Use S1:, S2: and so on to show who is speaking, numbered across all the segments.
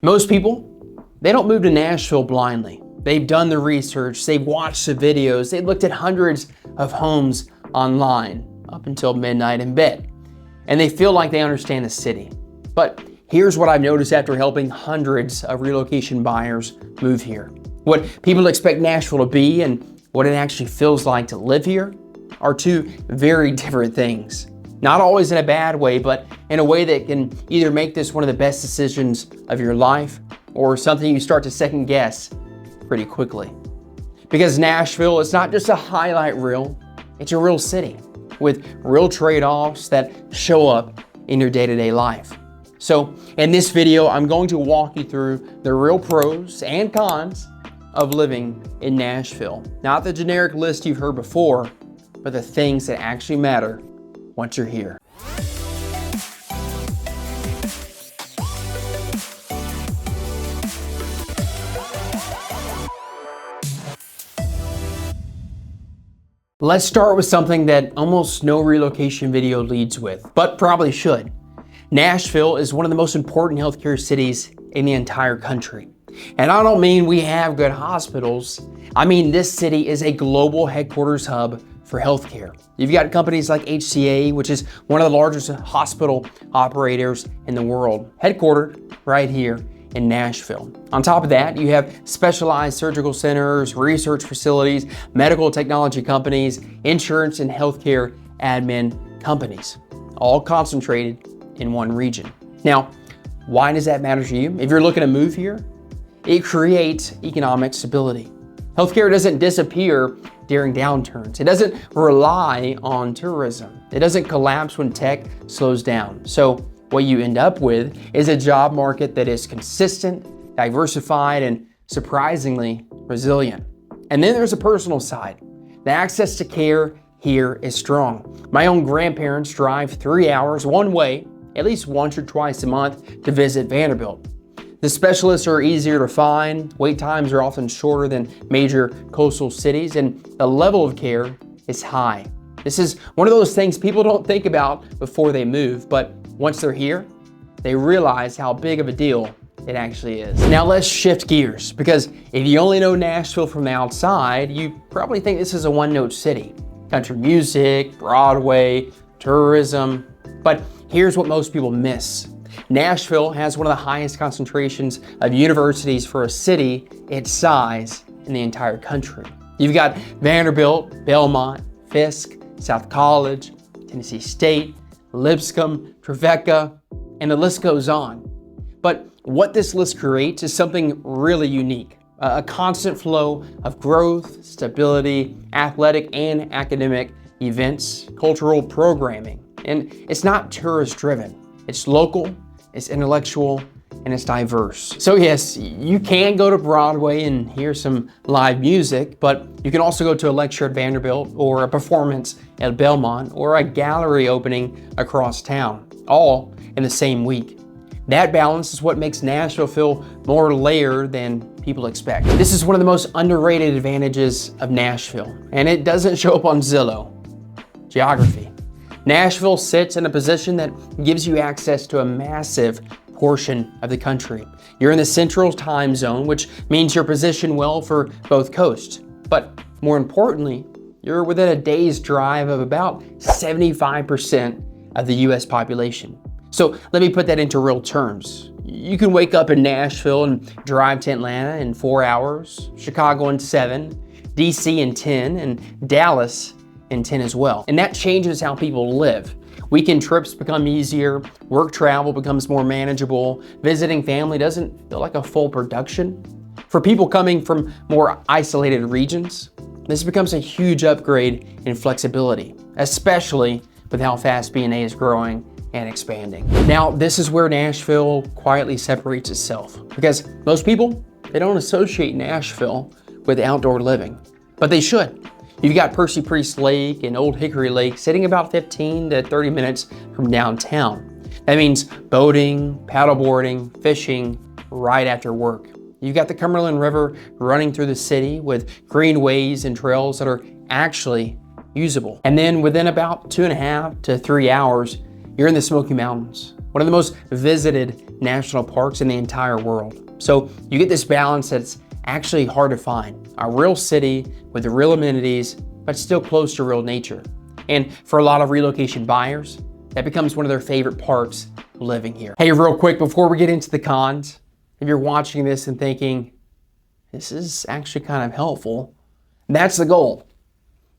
S1: Most people, they don't move to Nashville blindly. They've done the research, they've watched the videos, they've looked at hundreds of homes online up until midnight in bed, and they feel like they understand the city. But here's what I've noticed after helping hundreds of relocation buyers move here. What people expect Nashville to be and what it actually feels like to live here are two very different things. Not always in a bad way, but in a way that can either make this one of the best decisions of your life or something you start to second guess pretty quickly. Because Nashville is not just a highlight reel, it's a real city with real trade-offs that show up in your day-to-day life. So in this video, I'm going to walk you through the real pros and cons of living in Nashville. Not the generic list you've heard before, but the things that actually matter once you're here. Let's start with something that almost no relocation video leads with, but probably should. Nashville is one of the most important healthcare cities in the entire country. And I don't mean we have good hospitals. I mean this city is a global headquarters hub for healthcare. You've got companies like HCA, which is one of the largest hospital operators in the world, headquartered right here in Nashville. On top of that, you have specialized surgical centers, research facilities, medical technology companies, insurance and healthcare admin companies, all concentrated in one region. Now, why does that matter to you? If you're looking to move here, it creates economic stability. Healthcare doesn't disappear during downturns. It doesn't rely on tourism. It doesn't collapse when tech slows down. So what you end up with is a job market that is consistent, diversified, and surprisingly resilient. And then there's a personal side. The access to care here is strong. My own grandparents drive 3 hours one way, at least once or twice a month, to visit Vanderbilt. The specialists are easier to find, wait times are often shorter than major coastal cities, and the level of care is high. This is one of those things people don't think about before they move, but once they're here, they realize how big of a deal it actually is. Now let's shift gears, because if you only know Nashville from the outside, you probably think this is a one-note city. Country music, Broadway, tourism, but here's what most people miss. Nashville has one of the highest concentrations of universities for a city its size in the entire country. You've got Vanderbilt, Belmont, Fisk, South College, Tennessee State, Lipscomb, Trevecca, and the list goes on. But what this list creates is something really unique. A constant flow of growth, stability, athletic and academic events, cultural programming. And it's not tourist driven. It's local, it's intellectual, and it's diverse. So yes, you can go to Broadway and hear some live music, but you can also go to a lecture at Vanderbilt or a performance at Belmont or a gallery opening across town, all in the same week. That balance is what makes Nashville feel more layered than people expect. This is one of the most underrated advantages of Nashville, and it doesn't show up on Zillow. Geography. Nashville sits in a position that gives you access to a massive portion of the country. You're in the central time zone, which means you're positioned well for both coasts. But more importantly, you're within a day's drive of about 75% of the US population. So let me put that into real terms. You can wake up in Nashville and drive to Atlanta in 4 hours, Chicago in 7, DC in 10, and Dallas in 10 as well. And that changes how people live. Weekend trips become easier, work travel becomes more manageable, visiting family doesn't feel like a full production. For people coming from more isolated regions, this becomes a huge upgrade in flexibility, especially with how fast B&A is growing and expanding. Now, this is where Nashville quietly separates itself, because most people, they don't associate Nashville with outdoor living, but they should. You've got Percy Priest Lake and Old Hickory Lake sitting about 15 to 30 minutes from downtown. That means boating, paddleboarding, fishing right after work. You've got the Cumberland River running through the city with greenways and trails that are actually usable. And then within about 2.5 to 3 hours, you're in the Smoky Mountains, one of the most visited national parks in the entire world. So you get this balance that's actually hard to find. A real city with the real amenities, but still close to real nature. And for a lot of relocation buyers, that becomes one of their favorite parts living here. Hey, real quick, before we get into the cons, if you're watching this and thinking, this is actually kind of helpful, that's the goal.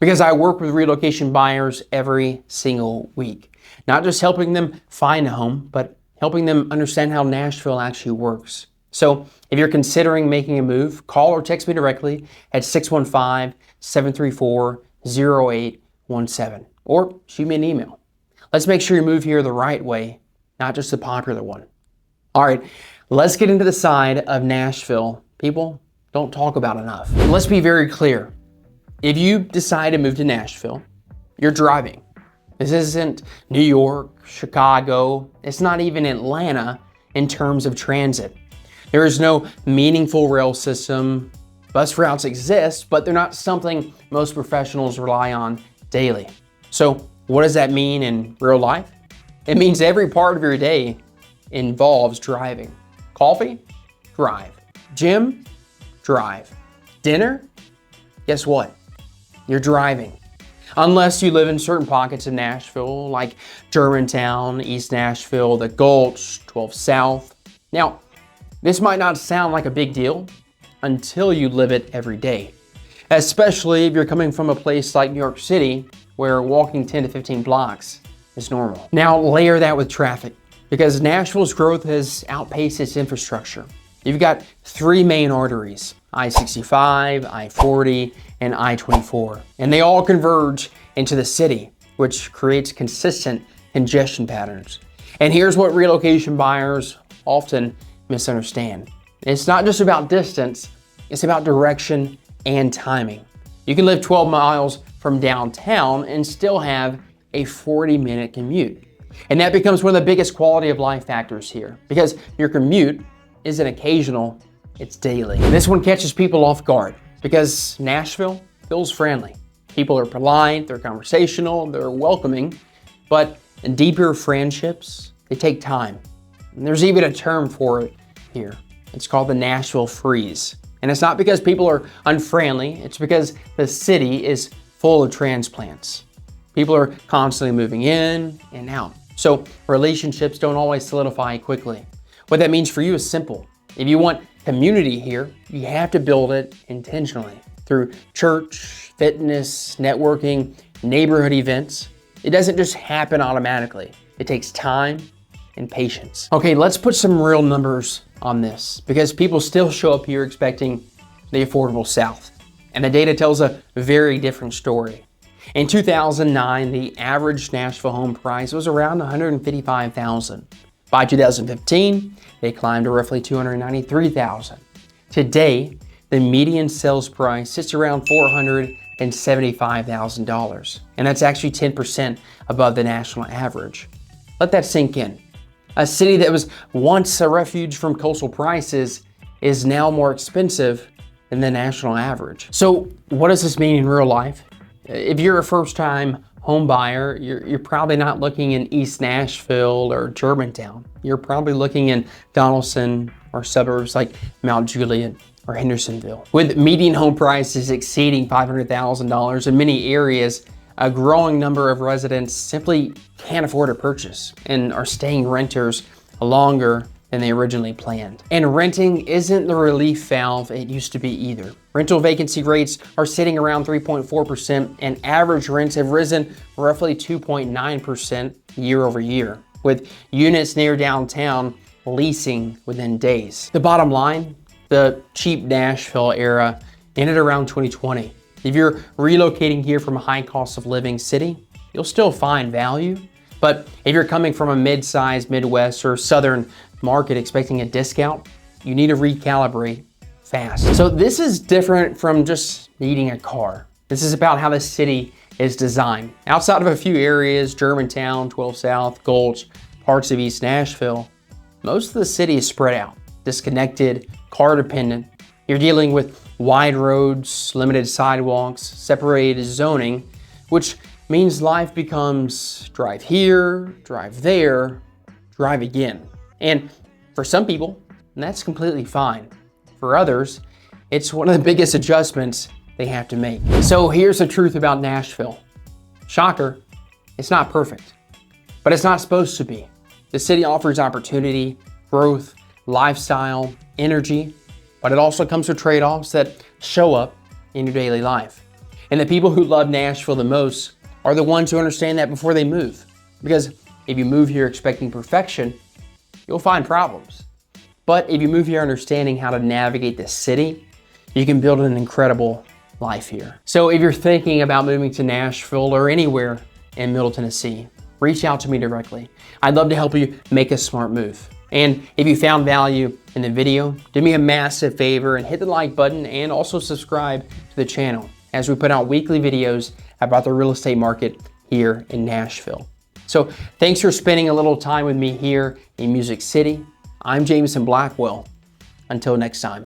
S1: Because I work with relocation buyers every single week. Not just helping them find a home, but helping them understand how Nashville actually works. So if you're considering making a move, call or text me directly at 615-734-0817 or shoot me an email. Let's make sure you move here the right way, not just the popular one. All right, let's get into the side of Nashville people don't talk about enough. Let's be very clear. If you decide to move to Nashville, you're driving. This isn't New York, Chicago. It's not even Atlanta in terms of transit. There is no meaningful rail system. Bus routes exist, but they're not something most professionals rely on daily. So what does that mean in real life? It means every part of your day involves driving. Coffee? Drive. Gym? Drive. Dinner? Guess what? You're driving. Unless you live in certain pockets of Nashville, like Germantown, East Nashville, the Gulch, 12 South. Now, this might not sound like a big deal until you live it every day, especially if you're coming from a place like New York City, where walking 10 to 15 blocks is normal. Now, layer that with traffic, because Nashville's growth has outpaced its infrastructure. You've got three main arteries, I-65, I-40, and I-24, and they all converge into the city, which creates consistent congestion patterns. And here's what relocation buyers often misunderstand. It's not just about distance, it's about direction and timing. You can live 12 miles from downtown and still have a 40-minute commute. And that becomes one of the biggest quality of life factors here, because your commute isn't occasional, it's daily. This one catches people off guard because Nashville feels friendly. People are polite, they're conversational, they're welcoming, but deeper friendships, they take time. And there's even a term for it here. It's called the Nashville freeze. And it's not because people are unfriendly, it's because the city is full of transplants. People are constantly moving in and out. So relationships don't always solidify quickly. What that means for you is simple. If you want community here, you have to build it intentionally through church, fitness, networking, neighborhood events. It doesn't just happen automatically. It takes time and patience. Okay, let's put some real numbers on this because people still show up here expecting the affordable South. And the data tells a very different story. In 2009, the average Nashville home price was around $155,000. By 2015, they climbed to roughly $293,000. Today, the median sales price sits around $475,000. And that's actually 10% above the national average. Let that sink in. A city that was once a refuge from coastal prices is now more expensive than the national average. So what does this mean in real life? If you're a first-time home buyer, you're probably not looking in East Nashville or Germantown. You're probably looking in Donaldson or suburbs like Mount Juliet or Hendersonville. With median home prices exceeding $500,000 in many areas, a growing number of residents simply can't afford a purchase and are staying renters longer than they originally planned. And renting isn't the relief valve it used to be either. Rental vacancy rates are sitting around 3.4% and average rents have risen roughly 2.9% year over year, with units near downtown leasing within days. The bottom line, the cheap Nashville era ended around 2020. If you're relocating here from a high cost of living city, you'll still find value. But if you're coming from a mid-sized Midwest or Southern market expecting a discount, you need to recalibrate fast. So this is different from just needing a car. This is about how the city is designed. Outside of a few areas, Germantown, 12 South, Gulch, parts of East Nashville, most of the city is spread out, disconnected, car dependent. You're dealing with wide roads, limited sidewalks, separated zoning, which means life becomes drive here, drive there, drive again. And for some people, that's completely fine. For others, it's one of the biggest adjustments they have to make. So here's the truth about Nashville. Shocker, it's not perfect, but it's not supposed to be. The city offers opportunity, growth, lifestyle, energy, but it also comes with trade-offs that show up in your daily life. And the people who love Nashville the most are the ones who understand that before they move. Because if you move here expecting perfection, you'll find problems. But if you move here understanding how to navigate the city, you can build an incredible life here. So if you're thinking about moving to Nashville or anywhere in Middle Tennessee, reach out to me directly. I'd love to help you make a smart move. And if you found value in the video, do me a massive favor and hit the like button and also subscribe to the channel as we put out weekly videos about the real estate market here in Nashville. So thanks for spending a little time with me here in Music City. I'm Jameson Blackwell. Until next time.